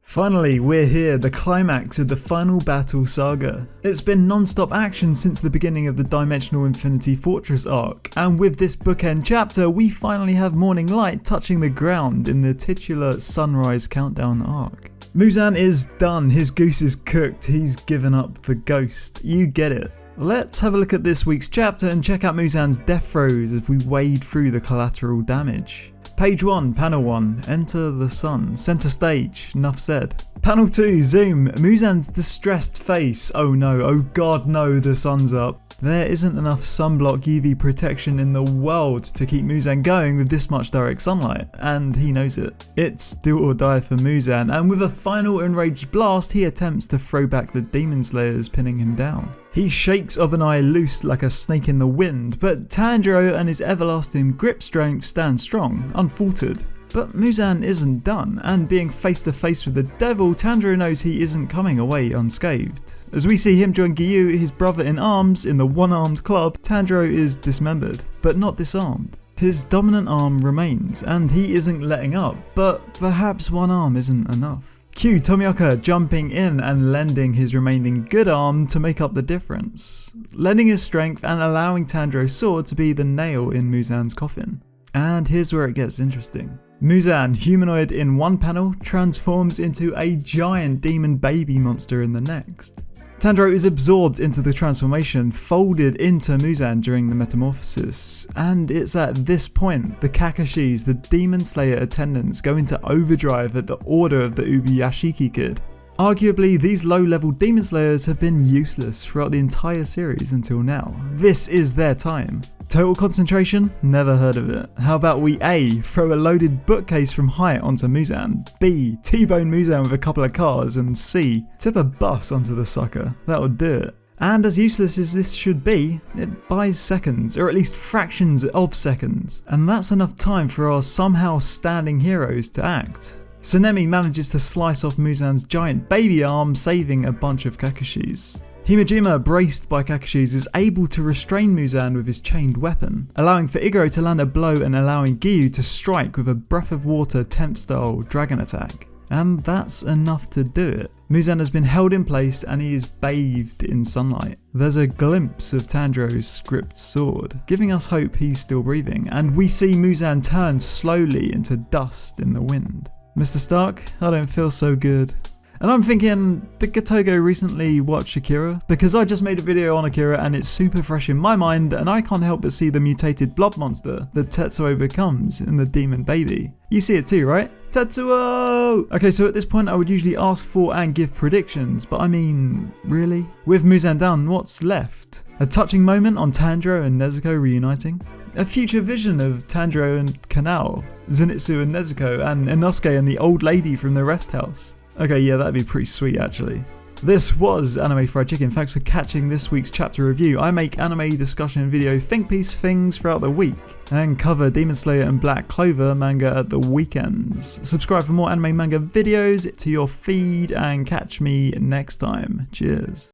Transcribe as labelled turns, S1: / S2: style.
S1: Finally, we're here, the climax of the final battle saga. It's been non-stop action since the beginning of the Dimensional Infinity Fortress arc, and with this bookend chapter, we finally have morning light touching the ground in the titular sunrise countdown arc. Muzan is done, his goose is cooked, he's given up the ghost, you get it. Let's have a look at this week's chapter and check out Muzan's death throes as we wade through the collateral damage. Page 1, Panel 1, Enter the Sun, Center Stage, Nuff said. Panel 2, Zoom, Muzan's distressed face, oh no, oh god no, the sun's up. There isn't enough sunblock UV protection in the world to keep Muzan going with this much direct sunlight, and he knows it. It's do or die for Muzan, and with a final enraged blast, he attempts to throw back the demon slayers pinning him down. He shakes Obanai loose like a snake in the wind, but Tandro and his everlasting grip strength stand strong, unfaltered. But Muzan isn't done, and being face to face with the devil, Tandro knows he isn't coming away unscathed. As we see him join Gyu, his brother in arms, in the one-armed club, Tandro is dismembered, but not disarmed. His dominant arm remains, and he isn't letting up, but perhaps one arm isn't enough. Cue Tomioka jumping in and lending his remaining good arm to make up the difference, lending his strength and allowing Tandro's sword to be the nail in Muzan's coffin. And here's where it gets interesting. Muzan, humanoid in one panel, transforms into a giant demon baby monster in the next. Tandro is absorbed into the transformation, folded into Muzan during the metamorphosis, and it's at this point the Kakashis, the demon slayer attendants, go into overdrive at the order of the Ubuyashiki kid. Arguably, these low-level demon slayers have been useless throughout the entire series until now. This is their time. Total concentration? Never heard of it. How about we A, throw a loaded bookcase from height onto Muzan, B, T-bone Muzan with a couple of cars, and C, tip a bus onto the sucker. That would do it. And as useless as this should be, it buys seconds, or at least fractions of seconds, and that's enough time for our somehow standing heroes to act. Tsunemi manages to slice off Muzan's giant baby arm, saving a bunch of Kakashis. Himejima, braced by Kakashis, is able to restrain Muzan with his chained weapon, allowing for Iguro to land a blow and allowing Gyu to strike with a breath of water temp-style dragon attack. And that's enough to do it. Muzan has been held in place and he is bathed in sunlight. There's a glimpse of Tandro's script sword, giving us hope he's still breathing, and we see Muzan turn slowly into dust in the wind. Mr. Stark, I don't feel so good. And I'm thinking, did Gotogo recently watch Akira? Because I just made a video on Akira and it's super fresh in my mind, and I can't help but see the mutated blob monster that Tetsuo becomes in the demon baby. You see it too, right? Tetsuo! Okay, so at this point I would usually ask for and give predictions, but I mean, really? With Muzan down, what's left? A touching moment on Tandro and Nezuko reuniting? A future vision of Tandro and Kanao, Zenitsu and Nezuko, and Inosuke and the old lady from the rest house? Okay, yeah, that'd be pretty sweet actually. This was Anime Fried Chicken. Thanks for catching this week's chapter review. I make anime discussion video think piece things throughout the week and cover Demon Slayer and Black Clover manga at the weekends. Subscribe for more anime manga videos to your feed and catch me next time. Cheers.